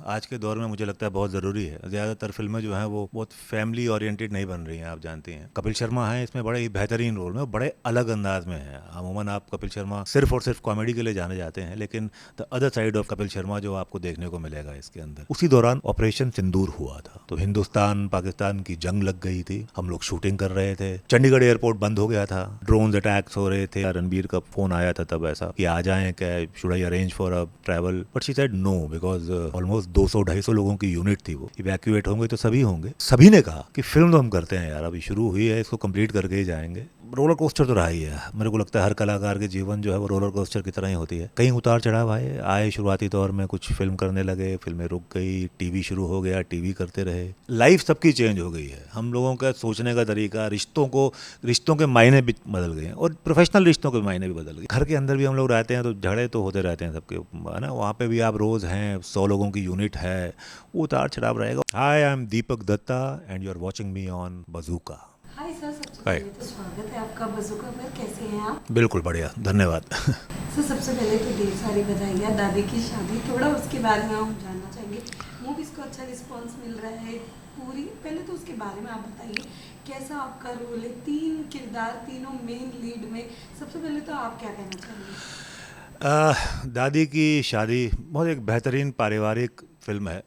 आज के दौर में मुझे लगता है बहुत ज़रूरी है। ज़्यादातर फ़िल्में जो हैं वो बहुत फैमिली ओरिएंटेड नहीं बन रही हैं, आप जानती हैं। कपिल शर्मा हैं इसमें बड़े ही बेहतरीन रोल में, बड़े अलग अंदाज में हैं। अमूमन आप कपिल शर्मा सिर्फ और सिर्फ कॉमेडी के लिए जाने जाते हैं, लेकिन the other side of Kapil Sharma जो आपको देखने को मिलेगा इसके अंदर। उसी दौरान ऑपरेशन सिंदूर हुआ था, तो हिंदुस्तान पाकिस्तान की जंग लग गई थी। हम लोग शूटिंग कर रहे थे, चंडीगढ़ एयरपोर्ट बंद हो गया था, ड्रोन अटैक्स हो रहे थे। रणबीर का फोन आया था तब ऐसा कि आ जाएं क्या, should I arrange for a travel, but she said no, because almost 200-250 लोगों की यूनिट थी। वो इवैक्यूएट होंगे तो सभी होंगे। सभी ने कहा कि फिल्म तो हम करते हैं यार, अभी शुरू हुई है, इसको कंप्लीट करके ही जाएंगे। रोलर कोस्टर तो रहा ही है। मेरे को लगता है हर कलाकार के जीवन जो है वो रोलर कोस्टर की तरह ही होती है। कहीं उतार चढ़ाव आए शुरुआती दौर में, कुछ फिल्म करने लगे, फिल्में रुक गई, टीवी शुरू हो गया, टीवी करते रहे। लाइफ सबकी चेंज हो गई है, हम लोगों का सोचने का तरीका, रिश्तों के मायने भी बदल गए हैं, और प्रोफेशनल रिश्तों के मायने भी बदल गए। घर के अंदर भी हम लोग रहते हैं तो झगड़े तो होते रहते हैं सबके, है ना। वहाँ पे भी आप रोज़ हैं, 100 लोगों की यूनिट है, उतार चढ़ाव रहेगा। Hi, I am Deepak Datta and you are watching me on Bazooka. Hi sir, सबसे हाय। पहले तो स्वागत है आपका बज़ुका पर। कैसे हैं आप? बिल्कुल बढ़िया, धन्यवाद। सर, सबसे पहले तो ढेर सारी बधाइयाँ दादी की शादी, थोड़ा उसके बारे में हम जानना चाहेंगे। मूवीज़ को अच्छा रिस्पांस मिल रहा है पूरी, पहले तो उसके बारे में आप बताइए कैसा आपका रोल है, 3 किरदार, तीनों मेन लीड में। सबसे पहले तो आप क्या कहना चाहेंगे? दादी की शादी बहुत एक बेहतरीन पारिवारिक फिल्म है,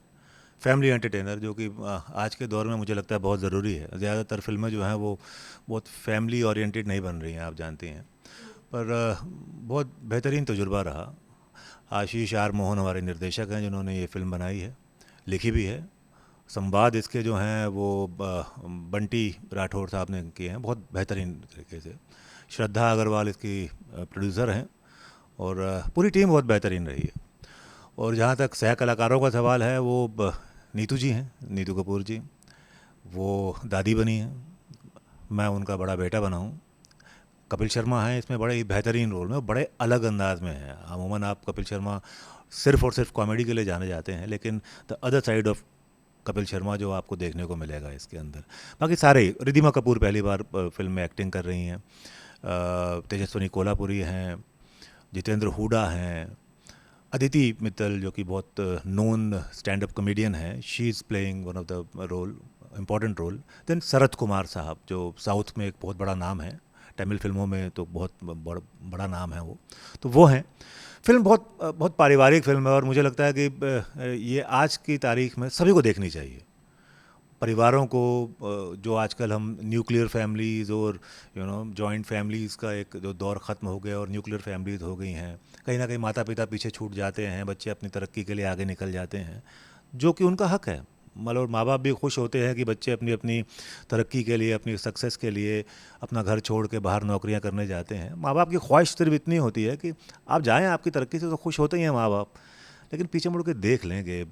फैमिली एंटरटेनर, जो कि आज के दौर में मुझे लगता है बहुत ज़रूरी है। ज़्यादातर फिल्में जो हैं वो बहुत फैमिली ओरिएंटेड नहीं बन रही हैं, आप जानती हैं। पर बहुत बेहतरीन तजुर्बा रहा। आशीष आर मोहन हमारे निर्देशक हैं जिन्होंने ये फ़िल्म बनाई है, लिखी भी है। संवाद इसके जो हैं वो बंटी राठौर साहब ने किए हैं, बहुत बेहतरीन तरीके से। श्रद्धा अग्रवाल इसकी प्रोड्यूसर हैं, और पूरी टीम बहुत बेहतरीन रही है। और जहाँ तक सह कलाकारों का सवाल है, वो नीतू जी हैं, नीतू कपूर जी, वो दादी बनी हैं, मैं उनका बड़ा बेटा बना हूँ। कपिल शर्मा हैं इसमें बड़े ही बेहतरीन रोल में, बड़े अलग अंदाज में हैं। अमूमन आप कपिल शर्मा सिर्फ और सिर्फ कॉमेडी के लिए जाने जाते हैं, लेकिन the other side of Kapil Sharma जो आपको देखने को मिलेगा इसके अंदर। बाकी सारे, रिधिमा कपूर पहली बार फिल्म में एक्टिंग कर रही हैं, तेजस्विनी कोल्हापुरी हैं, जितेंद्र हुडा हैं, अदिति मित्तल जो कि बहुत नोन स्टैंड अप कॉमेडियन है, she is playing one of the role, important role. Then Sharad Kumar sahab जो साउथ में एक बहुत बड़ा नाम है, तमिल फिल्मों में तो बहुत बड़ा नाम है वो हैं। फिल्म बहुत बहुत पारिवारिक फिल्म है, और मुझे लगता है कि ये आज की तारीख में सभी को देखनी चाहिए। परिवारों को, जो आजकल हम न्यूक्लियर फैमिलीज़ और जॉइंट फैमिलीज़ का एक जो दौर ख़त्म हो गया और न्यूक्लियर फैमिलीज़ हो गई हैं, कहीं ना कहीं माता पिता पीछे छूट जाते हैं, बच्चे अपनी तरक्की के लिए आगे निकल जाते हैं, जो कि उनका हक है। मतलब माँ बाप भी खुश होते हैं कि बच्चे अपनी अपनी तरक्की के लिए, अपनी सक्सेस के लिए अपना घर छोड़ के बाहर नौकरियाँ करने जाते हैं। माँ बाप की ख्वाहिश सिर्फ इतनी होती है कि आप जाएँ, आपकी तरक्की से तो खुश होते ही हैं माँ बाप, लेकिन पीछे मुड़ के देख लेंगे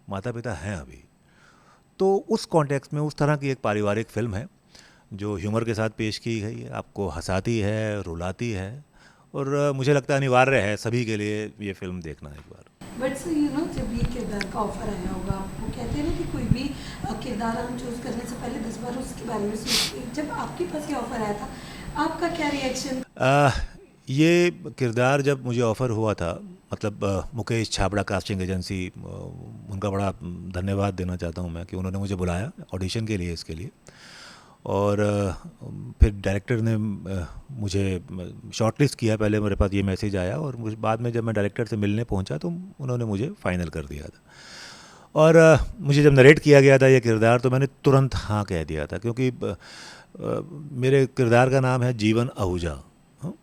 माता पिता हैं अभी। तो उस कॉन्टेक्स्ट में उस तरह की एक पारिवारिक फिल्म है जो ह्यूमर के साथ पेश की गई है, आपको हंसाती है, रुलाती है, और मुझे लगता है अनिवार्य है सभी के लिए ये फिल्म देखना एक बार। बट सर, जब ये किरदार का ऑफर आया होगा आपको, कहते हैं ना कि कोई भी किरदार हम चूज़ करने से पहले 10 बार उसके बारे में सोचते हैं। जब आपके पास ये ऑफर आया था, आपका क्या रिएक्शन? ये किरदार जब मुझे ऑफ़र हुआ था, मतलब मुकेश छाबड़ा कास्टिंग एजेंसी, उनका बड़ा धन्यवाद देना चाहता हूँ मैं कि उन्होंने मुझे बुलाया ऑडिशन के लिए, इसके लिए। और फिर डायरेक्टर ने मुझे शॉर्टलिस्ट किया। पहले मेरे पास ये मैसेज आया, और मुझे बाद में जब मैं डायरेक्टर से मिलने पहुंचा तो उन्होंने मुझे फ़ाइनल कर दिया था। और मुझे जब नरेट किया गया था ये किरदार, तो मैंने तुरंत हाँ कह दिया था, क्योंकि मेरे किरदार का नाम है जीवन आहूजा। हाँ?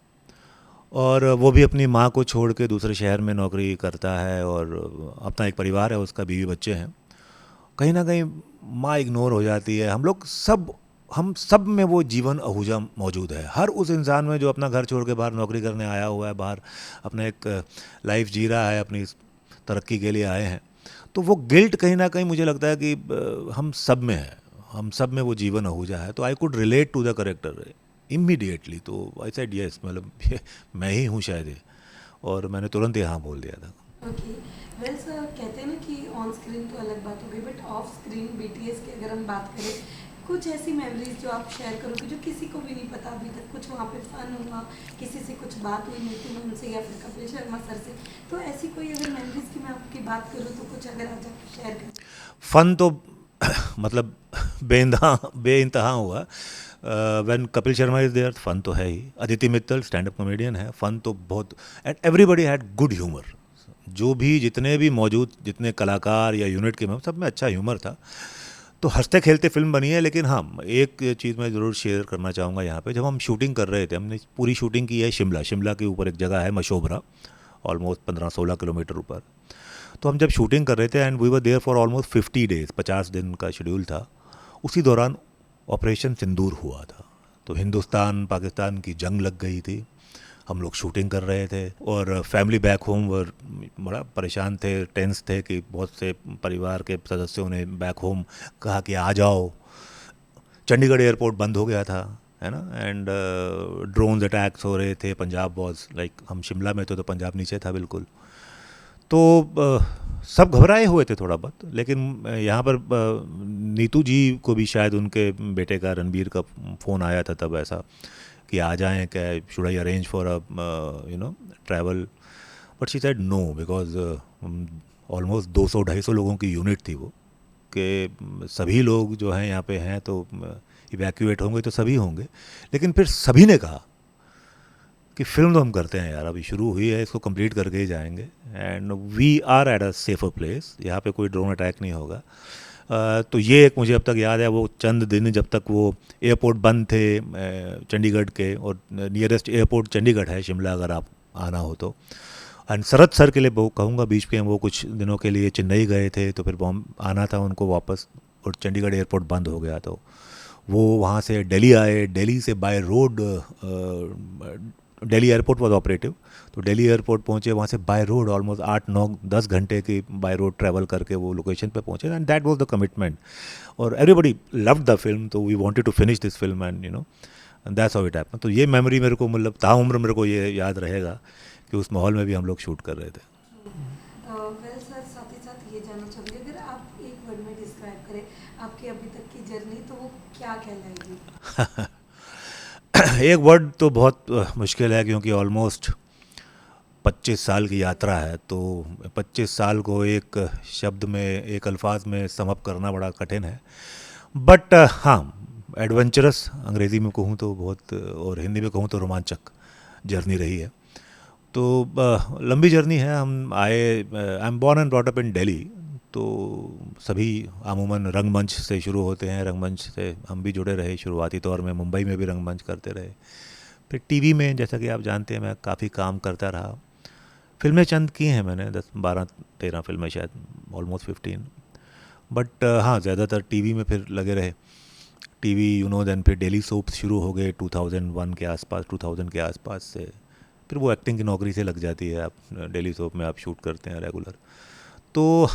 और वो भी अपनी माँ को छोड़ के दूसरे शहर में नौकरी करता है, और अपना एक परिवार है उसका, बीवी बच्चे हैं। कहीं ना कहीं माँ इग्नोर हो जाती है। हम सब में वो जीवन आहूजा मौजूद है, हर उस इंसान में जो अपना घर छोड़ के बाहर नौकरी करने आया हुआ है, बाहर अपना एक लाइफ जी रहा है, अपनी तरक्की के लिए आए हैं। तो वो गिल्ट कहीं ना कहीं मुझे लगता है कि हम सब में है, हम सब में वो जीवन आहूजा है। तो I could relate to the character immediately. तो आई सेड यस, मतलब ये मैं ही हूँ शायद ये, और मैंने तुरंत ही हाँ बोल दिया था। ओके, वेल सर, कहते हैं ना कि ऑन स्क्रीन तो अलग बात हो गई, बट ऑफ स्क्रीन बीटीएस की अगर हम बात करें, कुछ ऐसी मेमोरीज जो आप शेयर करोगे जो किसी को भी नहीं पता अभी तक, कुछ वहाँ पे फन हुआ, किसी से कुछ बात हुई नितिन उनसे या फिर कपिल शर्मा सर से, तो ऐसी कोई अगर मेमोरीज की मैं आपकी बात करूँ तो कुछ अगर आज आप शेयर करें। फ़न तो मतलब बेइंतहा हुआ। When Kapil Sharma is there fun तो है ही। Aditi Mittal stand up comedian है, फ़न तो बहुत। And everybody had good humour. जो भी जितने भी मौजूद जितने कलाकार या यूनिट के में सब में अच्छा ह्यूमर था। तो हंसते खेलते फिल्म बनी है। लेकिन हाँ, एक चीज़ मैं ज़रूर शेयर करना चाहूँगा यहाँ पे। जब हम शूटिंग कर रहे थे, हमने पूरी शूटिंग की है शिमला के ऊपर एक जगह है मशोबरा, ऑलमोस्ट 15-16 किलोमीटर ऊपर। तो हम जब शूटिंग कर रहे थे and we were there for almost 50 days, 50 दिन का शेड्यूल था। उसी दौरान ऑपरेशन सिंदूर हुआ था। तो हिंदुस्तान पाकिस्तान की जंग लग गई थी, हम लोग शूटिंग कर रहे थे और फैमिली बैक होम वर बड़ा परेशान थे, टेंस थे कि बहुत से परिवार के सदस्यों ने बैक होम कहा कि आ जाओ। चंडीगढ़ एयरपोर्ट बंद हो गया था, है ना, एंड ड्रोन्स अटैक्स हो रहे थे। पंजाब वॉज लाइक, हम शिमला में थे तो पंजाब नीचे था बिल्कुल। तो सब घबराए हुए थे थोड़ा बहुत। लेकिन यहाँ पर नीतू जी को भी शायद उनके बेटे का रणबीर का फ़ोन आया था तब ऐसा कि आ जाएं क्या, should I arrange for a travel. But she said no, because almost 200-250 लोगों की यूनिट थी वो, कि सभी लोग जो हैं यहाँ पे हैं तो इवैक्यूएट होंगे तो सभी होंगे। लेकिन फिर सभी ने कहा कि फिल्म तो हम करते हैं यार, अभी शुरू हुई है, इसको कंप्लीट करके ही जाएंगे and we are at a safer place, यहाँ पे कोई ड्रोन अटैक नहीं होगा। तो ये एक मुझे अब तक याद है, वो चंद दिन जब तक वो एयरपोर्ट बंद थे चंडीगढ़ के, और नियरेस्ट एयरपोर्ट चंडीगढ़ है शिमला अगर आप आना हो तो। एंड शरद सर के लिए वो कहूँगा, बीच पे वो कुछ दिनों के लिए चेन्नई गए थे तो फिर आना था उनको वापस, और चंडीगढ़ एयरपोर्ट बंद हो गया। तो वो वहाँ से दिल्ली आए, दिल्ली से by road, Delhi airport was operative, तो दिल्ली एयरपोर्ट पहुँचे, वहाँ से बाय रोड ऑलमोस्ट 8-9-10 घंटे की बाय रोड ट्रैवल करके वो लोकेशन पे पहुँचे। And that was the commitment, और एवरीबॉडी लव्ड द फिल्म। तो we wanted to finish this film and that's how it happened. तो ये मेमोरी मेरे को, मतलब ताउम्र मेरे को ये याद रहेगा कि उस माहौल में भी हम लोग शूट कर रहे थे। वेल सर, साथ ही साथ ये जानना चाहूँगी, अगर आप एक वर्ड में डिस्क्राइब करें आपकी अभी तक की जर्नी तो वो क्या कहलाएगी? एक वर्ड तो बहुत मुश्किल है, क्योंकि ऑलमोस्ट 25 साल की यात्रा है। तो 25 साल को एक शब्द में, एक अल्फाज में समअप करना बड़ा कठिन है। बट हाँ, एडवेंचरस अंग्रेज़ी में कहूँ तो बहुत, और हिंदी में कहूँ तो रोमांचक जर्नी रही है। तो लंबी जर्नी है। हम आए, I am born and brought up in Delhi, तो सभी अमूमन रंगमंच से शुरू होते हैं। रंगमंच से हम भी जुड़े रहे शुरुआती तौर में, मुंबई में भी रंगमंच करते रहे। फिर टीवी में, जैसा कि आप जानते हैं, मैं काफ़ी काम करता रहा। फिल्में चंद की हैं मैंने, 10-12-13 फिल्में शायद, ऑलमोस्ट 15। बट हाँ, ज़्यादातर टीवी में फिर लगे रहे। टीवी देन फिर डेली सोप्स शुरू हो गए 2001 के आसपास, 2000 के आसपास से। फिर वो एक्टिंग की नौकरी से लग जाती है, आप डेली सोप में आप शूट करते हैं रेगुलर। तो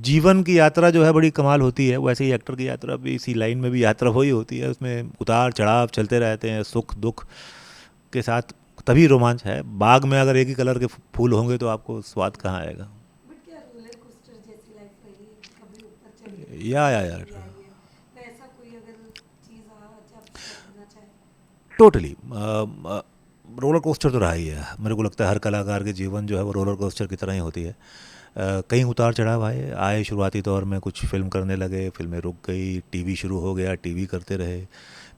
जीवन की यात्रा जो है बड़ी कमाल होती है। वैसे ही एक्टर की यात्रा भी, इसी लाइन में भी यात्रा वही होती है, उसमें उतार चढ़ाव चलते रहते हैं, सुख दुख के साथ तभी रोमांच है। बाग में अगर एक ही कलर के फूल होंगे तो आपको स्वाद कहाँ आएगा। बट क्या रोलर कोस्टर जैसी लाइफ रही है, कभी ऊपर चढ़ी या कभी यार, नीचे आई है, वैसा कोई अगर चीज़ आज आप शेयर करना चाहें? टोटली रोलर कोस्टर तो रहा ही है। मेरे को लगता है हर कलाकार के जीवन जो है वो रोलर कोस्टर की तरह ही होती है। कहीं उतार चढ़ाव आए शुरुआती दौर में कुछ फिल्म करने लगे, फिल्में रुक गई, टीवी शुरू हो गया, टीवी करते रहे।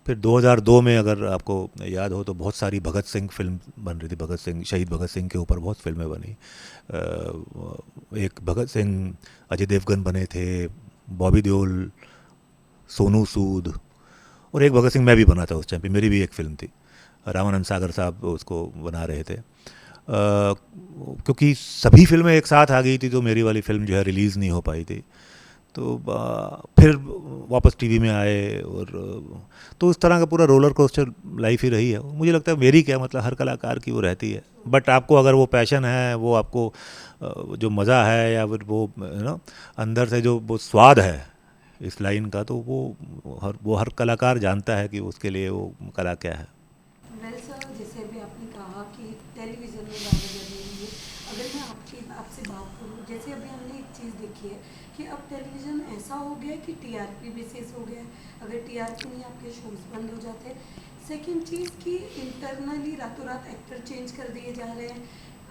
फिर 2002 में अगर आपको याद हो तो बहुत सारी भगत सिंह फिल्म बन रही थी। भगत सिंह, शहीद भगत सिंह के ऊपर बहुत फिल्में बनी। एक भगत सिंह, अजय देवगन बने थे, बॉबी देओल, सोनू सूद, और एक भगत सिंह मैं भी बना था उस टाइम पे, मेरी भी एक फिल्म थी। रामानंद सागर साहब उसको बना रहे थे। क्योंकि सभी फिल्में एक साथ आ गई थी तो मेरी वाली फिल्म जो है रिलीज़ नहीं हो पाई थी। तो फिर वापस टीवी में आए, और तो उस तरह का पूरा रोलर कोस्टर लाइफ ही रही है। मुझे लगता है मेरी क्या, मतलब हर कलाकार की वो रहती है। बट आपको अगर वो पैशन है, वो आपको जो मज़ा है, या फिर वो अंदर से जो वो स्वाद है इस लाइन का, तो वो हर कलाकार जानता है कि उसके लिए वो कला क्या है। वेल सर, जैसे अभी आपने कहा कि टेलीविज़न में ज़्यादा जर्नी हुई है, अगर मैं आपसे बात करूँ, जैसे अभी हम मैंने एक चीज़ देखी है कि अब टेलीविज़न ऐसा हो गया है कि टीआरपी बेसिस हो गया है। अगर टीआरपी नहीं, आपके शोज़ बंद हो जाते हैं। सेकंड चीज़ कि इंटरनली रातों रात एक्टर चेंज कर दिए जा रहे हैं।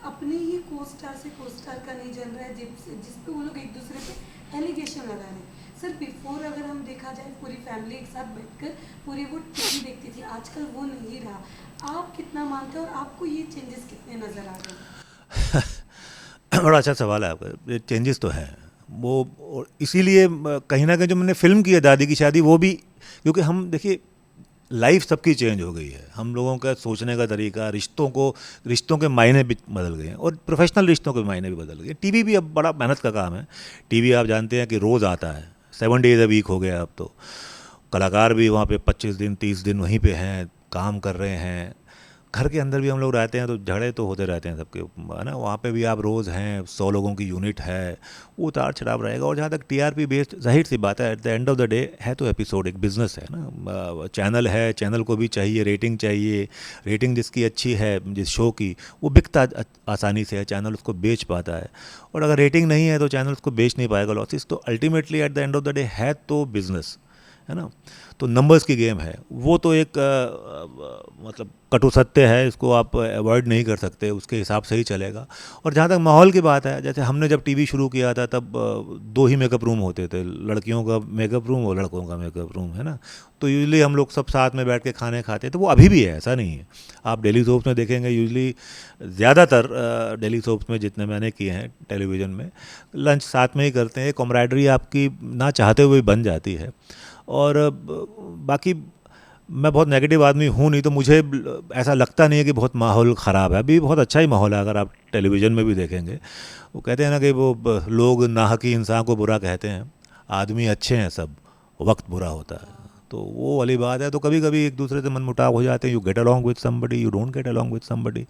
अपने ही को स्टार से को स्टार का नहीं जल रहा है, जिस पे वो लोग एक दूसरे पे एलिगेशन लगा रहे हैं। सर बिफोर अगर हम देखा जाए, पूरी फैमिली एक साथ बैठकर पूरी वो टीवी देखती थी, आजकल वो नहीं रहा। आप कितना मानते हो और आपको ये चेंजेस कितने नज़र आ रहे हैं? बड़ा अच्छा सवाल है आपका। ये चेंजेस तो हैं वो, और इसीलिए कहीं ना कहीं जो मैंने फिल्म की है दादी की शादी, वो भी क्योंकि हम देखिए लाइफ सबकी चेंज हो गई है, हम लोगों का सोचने का तरीका, रिश्तों के मायने भी बदल गए हैं, और प्रोफेशनल रिश्तों के मायने भी बदल गए। टीवी भी अब बड़ा मेहनत का काम है। टीवी आप जानते हैं कि रोज़ आता है, 7 डेज अ वीक हो गया अब तो। कलाकार भी वहाँ पे 25 दिन 30 दिन वहीं पे हैं, काम कर रहे हैं। घर के अंदर भी हम लोग रहते हैं तो झगड़े तो होते रहते हैं सबके, है ना। वहाँ पे भी आप रोज़ हैं, 100 लोगों की यूनिट है, वो उतार चढ़ाव रहेगा। और जहाँ तक टीआरपी बेस्ड, जाहिर सी बात है, at the end of the day है तो एपिसोड एक बिज़नेस है ना। चैनल है, चैनल को भी चाहिए रेटिंग, चाहिए रेटिंग जिसकी अच्छी है जिस शो की, वो बिकता आसानी से है, चैनल उसको बेच पाता है। और अगर रेटिंग नहीं है तो चैनल उसको बेच नहीं पाएगा, लॉसेस। तो ultimately at the end of the day है तो बिज़नेस, है ना। तो नंबर्स की गेम है वो, तो एक मतलब कटु सत्य है, इसको आप अवॉइड नहीं कर सकते, उसके हिसाब से ही चलेगा। और जहाँ तक माहौल की बात है, जैसे हमने जब टीवी शुरू किया था तब 2 ही मेकअप रूम होते थे, लड़कियों का मेकअप रूम और लड़कों का मेकअप रूम, है ना। तो यूजली हम लोग सब साथ में बैठ के खाने खाते, तो वो अभी भी है, ऐसा नहीं है। आप डेली सोप्स में देखेंगे, यूजली ज़्यादातर डेली सोप्स में जितने मैंने किए हैं टेलीविज़न में, लंच साथ में ही करते हैं। कॉमरेडरी आपकी ना चाहते हुए बन जाती है। और बाकी मैं बहुत नेगेटिव आदमी हूँ नहीं, तो मुझे ऐसा लगता नहीं है कि बहुत माहौल ख़राब है। अभी बहुत अच्छा ही माहौल है, अगर आप टेलीविज़न में भी देखेंगे। वो कहते हैं ना कि वो लोग नाहकी इंसान को बुरा कहते हैं, आदमी अच्छे हैं सब, वक्त बुरा होता है। तो वो वाली बात है। तो कभी कभी एक दूसरे से मनमुटाव हो जाते हैं, you get along with somebody, you don't get along with somebody.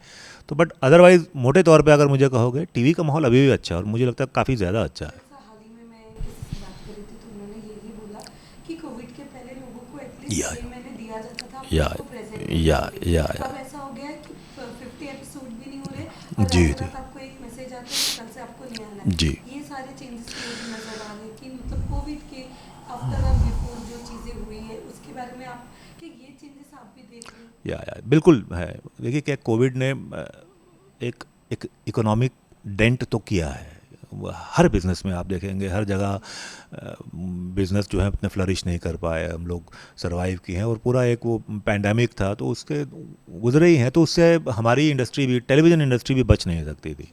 तो बट अदरवाइज़ मोटे तौर पे अगर मुझे कहोगे, टीवी का माहौल अभी भी अच्छा है, और मुझे लगता है काफ़ी ज़्यादा अच्छा है। ऐसा हाल ही में मैं किसी से बात कर रही थी तो उन्होंने यही बोला कि कोविड के पहले लोगों को एटलीस्ट या 6 महीने दिया जाता था या आपको प्रेजेंट या करने के लिए। या अब ऐसा हो गया है कि 50 एपिसोड भी नहीं हो रहे और जी रातों जी रात आपको एक मैसेज आता है कि कल से आपको नहीं आना है। जी ये सारे चेंजेस मुझे नज़र आ रहे हैं कि मतलब कोविड के आफ्टर और बिफोर जो चीज़ें हुई है उसके बारे में आप, कि ये चेंजेस आप भी देख रहे हैं? या बिल्कुल है। देखिए क्या कोविड ने एक एक इकोनॉमिक डेंट तो किया है। हर बिज़नेस में आप देखेंगे, हर जगह बिज़नेस जो है अपने फ्लरिश नहीं कर पाए, हम लोग सरवाइव किए हैं। और पूरा एक वो पैंडेमिक था तो उसके गुजरे ही हैं, तो उससे हमारी इंडस्ट्री भी, टेलीविज़न इंडस्ट्री भी बच नहीं सकती थी,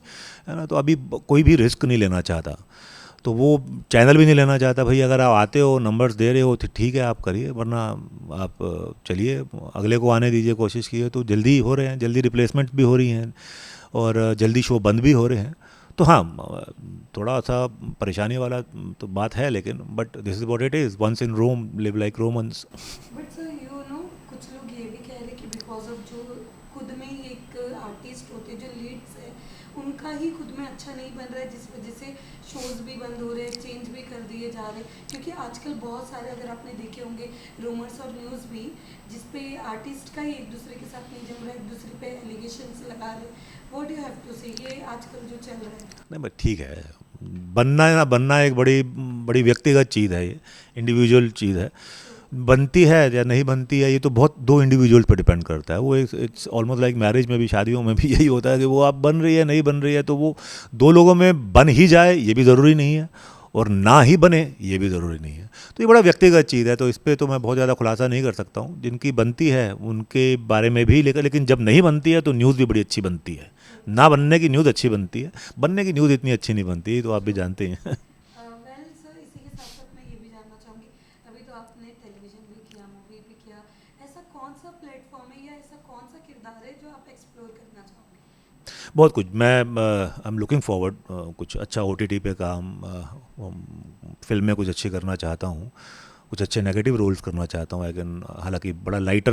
है ना। तो अभी कोई भी रिस्क नहीं लेना चाहता, तो वो चैनल भी नहीं लेना चाहता। भाई अगर आप आते हो, नंबर्स दे रहे हो तो ठीक है, आप करिए, वरना आप चलिए अगले को आने दीजिए, कोशिश कीजिए। तो जल्दी हो रहे हैं, जल्दी रिप्लेसमेंट भी हो रही हैं, और जल्दी शो बंद भी हो रहे हैं। तो हाँ, थोड़ा सा परेशानी वाला तो बात है, लेकिन but this is what it is, once in Rome live like Romans. But sir you know, कुछ लोग ये भी कह रहे हैं कि बिकॉज ऑफ जो खुद में ही एक आर्टिस्ट होते जो लीड्स है, उनका ही खुद में अच्छा नहीं बन रहा है, जिस वजह से शोज भी बंद हो रहे हैं, चेंज भी कर दिए जा रहे हैं। क्योंकि आजकल बहुत सारे, अगर आपने देखे होंगे रूमर्स और न्यूज़ भी, जिसपे आर्टिस्ट का ही एक दूसरे के साथ नहीं जम रहा है, एक दूसरे पे एलिगेशंस लगा रहे। What do you have to say, ये आजकल जो चल रहा है? नहीं बट ठीक है, बनना है ना बनना एक बड़ी बड़ी व्यक्तिगत चीज़ है, ये इंडिविजुअल चीज़ है। बनती है या नहीं बनती है, ये तो बहुत दो इंडिविजुअल पर डिपेंड करता है। वो इट्स ऑलमोस्ट लाइक मैरिज में भी, शादियों में भी यही होता है कि वो आप बन रही है नहीं बन रही है, तो वो दो लोगों में बन ही जाए ये भी ज़रूरी नहीं है, और ना ही बने ये भी ज़रूरी नहीं है। तो ये बड़ा व्यक्तिगत चीज़ है, तो इस पर तो मैं बहुत ज़्यादा खुलासा नहीं कर सकता हूँ। जिनकी बनती है उनके बारे में भी, लेकिन जब नहीं बनती है तो न्यूज़ भी बड़ी अच्छी बनती है। ना बनने की न्यूज़ अच्छी बनती है, बनने की न्यूज़ इतनी अच्छी नहीं बनती, तो आप भी जानते हैं। वेल सर, इसी के साथ साथ मैं ये भी जानना चाहूँगी, अभी तो आपने टेलीविज़न भी किया, मूवी भी किया, ऐसा कौन सा प्लेटफॉर्म है या ऐसा कौन सा किरदार है जो आप एक्सप्लोर करना चाहोगे? बहुत कुछ। मैं आई एम लुकिंग फॉरवर्ड, कुछ अच्छा ओटीटी पे काम, फिल्में कुछ अच्छी करना चाहता हूँ। कुछ अच्छे नेगेटिव रोल्स करना चाहता हूँ। लेकिन हालांकि बड़ा लाइटर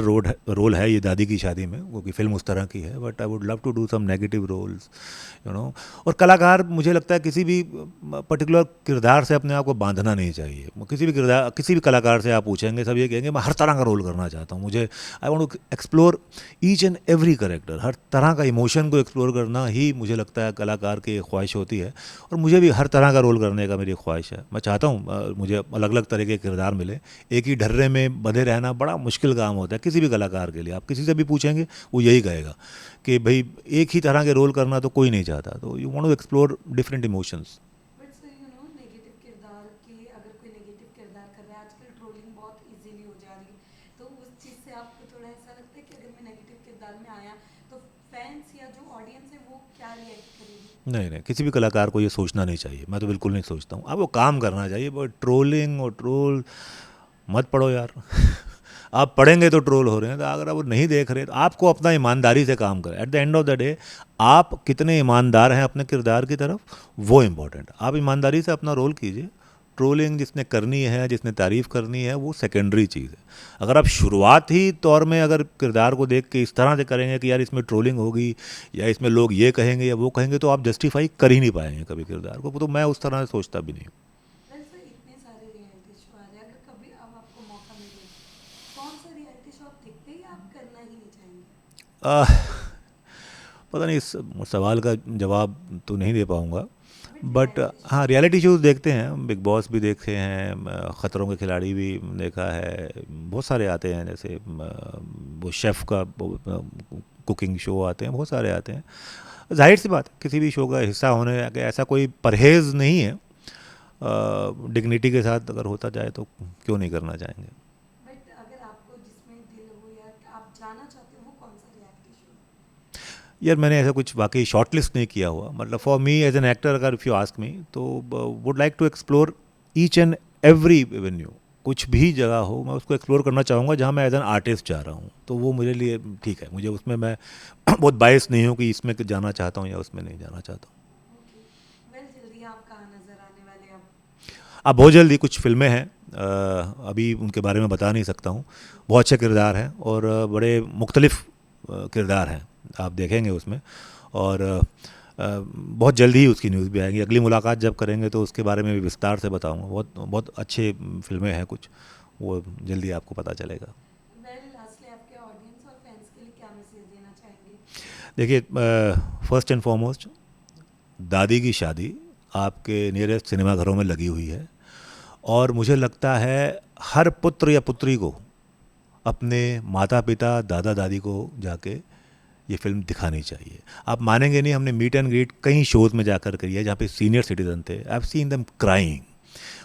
रोल है ये दादी की शादी में, क्योंकि फिल्म उस तरह की है, but I would love to do some negative roles, you know. और कलाकार, मुझे लगता है किसी भी पर्टिकुलर किरदार से अपने आप को बांधना नहीं चाहिए। किसी भी कलाकार से आप पूछेंगे, सब ये कहेंगे मैं हर तरह का रोल करना चाहता हूँ, मुझे I want to explore each and every character, हर तरह का इमोशन को एक्सप्लोर करना ही मुझे लगता है कलाकार की ख्वाहिश होती है। और मुझे भी हर तरह का रोल करने का मेरी ख्वाहिश है। मैं चाहता हूँ मुझे अलग अलग तरह के किरदार मिले। एक ही ढर्रे में बंधे रहना बड़ा मुश्किल काम होता है किसी भी कलाकार के लिए। आप किसी से भी पूछेंगे वो यही कहेगा कि भाई एक ही तरह के रोल करना तो कोई नहीं चाहता। तो you want to explore different emotions. But sir negative किरदार की, अगर कोई नेगेटिव किरदार कर रहा है, आजकल ट्रोलिंग बहुत इजीली हो जा रही है, तो उस चीज़ से आपको थोड़ा ऐसा लगता है कि अगर मैं नेगेटिव किरदार में आया तो फैंस या जो ऑडियंस है वो क्या रिएक्ट करेगी? नहीं नहीं, किसी भी कलाकार को ये सोचना नहीं चाहिए। मैं तो बिल्कुल नहीं सोचता हूँ। अब वो काम करना चाहिए, बट ट्रोलिंग और ट्रोल मत पढ़ो यार। आप पढ़ेंगे तो ट्रोल हो रहे हैं, तो अगर आप वो नहीं देख रहे तो आपको अपना ईमानदारी से काम करें। At the end of the day आप कितने ईमानदार हैं अपने किरदार की तरफ, वो इम्पोर्टेंट। आप ईमानदारी से अपना रोल कीजिए। ट्रोलिंग जिसने करनी है, जिसने तारीफ़ करनी है, वो सेकेंडरी चीज़ है। अगर आप शुरुआत ही तौर में अगर किरदार को देख के इस तरह से करेंगे कि यार इसमें ट्रोलिंग होगी या इसमें लोग ये कहेंगे या वो कहेंगे, तो आप जस्टिफाई कर ही नहीं पाएंगे कभी किरदार को। तो मैं उस तरह से सोचता भी नहीं हूँ। वेल सर, इतने सारे रियलिटी शो आ रहे हैं, अगर कभी अब आपको मौका मिले, कौन सा रियलिटी शो आप देखते हैं या आप करना ही नहीं चाहेंगे? पता नहीं, इस सवाल का जवाब तो नहीं दे पाऊँगा, बट बट रियलिटी शो, हाँ रियलिटी शोज़ देखते हैं। बिग बॉस भी देखे हैं, ख़तरों के खिलाड़ी भी देखा है, बहुत सारे आते हैं। जैसे वो शेफ़ का कुकिंग शो आते हैं, बहुत सारे आते हैं। जाहिर सी बात है, किसी भी शो का हिस्सा होने का ऐसा कोई परहेज़ नहीं है। डिग्निटी के साथ अगर होता जाए तो क्यों नहीं करना चाहेंगे। बट अगर आपको जिसमें दिल हो या आप जाना चाहते हो, वो कौन सा रियलिटी शो है? यार मैंने ऐसा कुछ वाकई शॉर्ट लिस्ट नहीं किया हुआ। मतलब for me as an actor, अगर इफ़ यू आस्क मी, तो would like to explore each and every avenue. कुछ भी जगह हो मैं उसको एक्सप्लोर करना चाहूँगा जहाँ मैं एज एन आर्टिस्ट जा रहा हूँ, तो वो मेरे लिए ठीक है। मुझे उसमें मैं बहुत बायस नहीं हूँ कि इसमें जाना चाहता हूँ या उसमें नहीं जाना चाहता हूँ। ओके। वेल, जल्दी आप कहाँ नज़र आने वाले अब? अब बहुत जल्दी कुछ फिल्में हैं, अभी उनके बारे में बता नहीं सकता हूँ। बहुत अच्छे किरदार हैं और बड़े मुख्तलिफ किरदार हैं, आप देखेंगे उसमें। और बहुत जल्दी ही उसकी न्यूज़ भी आएगी। अगली मुलाकात जब करेंगे तो उसके बारे में भी विस्तार से बताऊँगा। बहुत बहुत अच्छे फिल्में हैं कुछ, वो जल्दी आपको पता चलेगा। वेल, लास्टली आपके ऑडियंस और फैंस के लिए क्या मैसेज देना चाहेंगे? देखिए, फर्स्ट एंड फॉरमोस्ट, दादी की शादी आपके नियरेस्ट सिनेमाघरों में लगी हुई है। और मुझे लगता है हर पुत्र या पुत्री को अपने माता पिता, दादा दादी को जाके ये फिल्म दिखानी चाहिए। आप मानेंगे नहीं, हमने मीट एंड ग्रीट कई शोज़ में जाकर करी है जहाँ पे सीनियर सिटीज़न थे। I have seen them crying,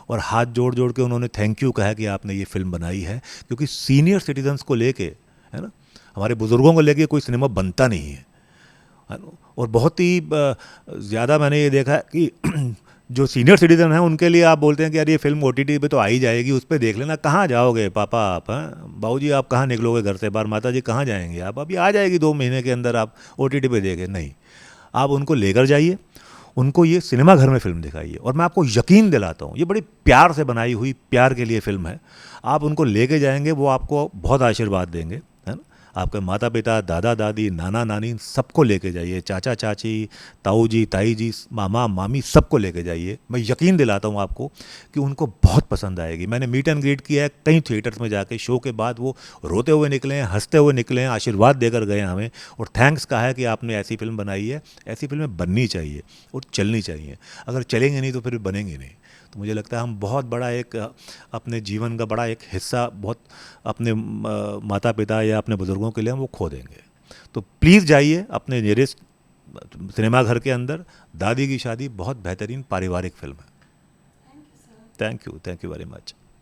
और हाथ जोड़ जोड़ के उन्होंने थैंक यू कहा कि आपने ये फिल्म बनाई है। क्योंकि सीनियर सिटीजन्स को लेके, है ना, हमारे बुज़ुर्गों को लेके कोई सिनेमा बनता नहीं है। और बहुत ही ज़्यादा मैंने ये देखा है कि जो सीनियर सिटीज़न हैं उनके लिए आप बोलते हैं कि यार ये फिल्म OTT पे तो आ ही जाएगी, उस पर देख लेना। कहाँ जाओगे पापा आप, हैं बाबूजी, आप कहाँ निकलोगे घर से बाहर, माता जी कहाँ जाएंगे आप, अभी आ जाएगी 2 महीने के अंदर, आप OTT पे देखें। नहीं, आप उनको लेकर जाइए, उनको ये सिनेमा घर में फ़िल्म दिखाइए। और मैं आपको यकीन दिलाता हूँ, ये बड़ी प्यार से बनाई हुई, प्यार के लिए फ़िल्म है। आप उनको लेके जाएंगे, वो आपको बहुत आशीर्वाद देंगे, है ना। आपके माता पिता, दादा दादी, नाना नानी, सबको लेके जाइए। चाचा चाची, ताऊ जी, ताई जी, मामा मामी, सबको लेके जाइए। मैं यकीन दिलाता हूँ आपको कि उनको बहुत पसंद आएगी। मैंने मीट एंड ग्रीट किया है कई थिएटर्स में जाके, शो के बाद वो रोते हुए निकले हैं, हंसते हुए निकले हैं, आशीर्वाद देकर गए हमें, और थैंक्स कहा है कि आपने ऐसी फिल्म बनाई है। ऐसी फिल्में बननी चाहिए और चलनी चाहिए। अगर चलेंगे नहीं तो फिर बनेंगे नहीं। तो मुझे लगता है हम बहुत बड़ा एक अपने जीवन का बड़ा एक हिस्सा, बहुत अपने माता पिता या अपने बुज़ुर्गों के लिए हम वो खो देंगे। तो प्लीज़ जाइए अपने नियरेस्ट सिनेमा घर के अंदर। दादी की शादी बहुत बेहतरीन पारिवारिक फिल्म है। Thank you sir. Thank you very much.